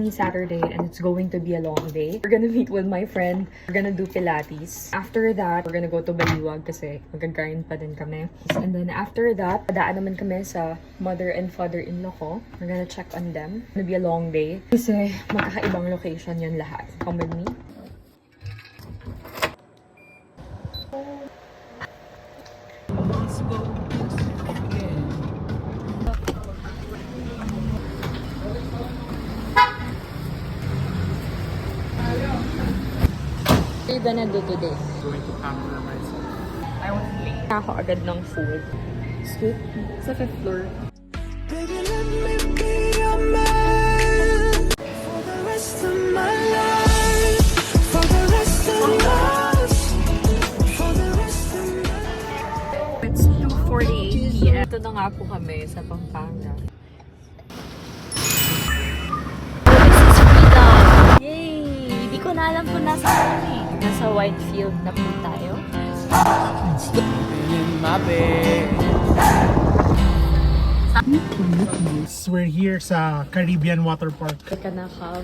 Saturday and it's going to be a long day. We're gonna meet with my friend. We're gonna do Pilates. After that, we're gonna go to Baliwag kasi mag-grind pa din kami. And then after that, padaan naman kami sa mother and father-in-law ko. We're gonna check on them. It's gonna be a long day kasi magkakaibang location yun lahat. Come with me. Let's go. What are you gonna do today? Going to pamper myself. I want to late. Ako agad ng food. Scoop. Sa 5th floor. Baby, let me be your man for the rest of my life, for the rest of us, for the rest of my life. It's 2:48 p.m. Ito na nga po kami sa Pampanga. This is freedom! Yay! Hindi ko na alam kung nasa kami. Nasa Whitefield na po tayo. In my bed. We're here sa Caribbean Water Park. Teka na, Kav.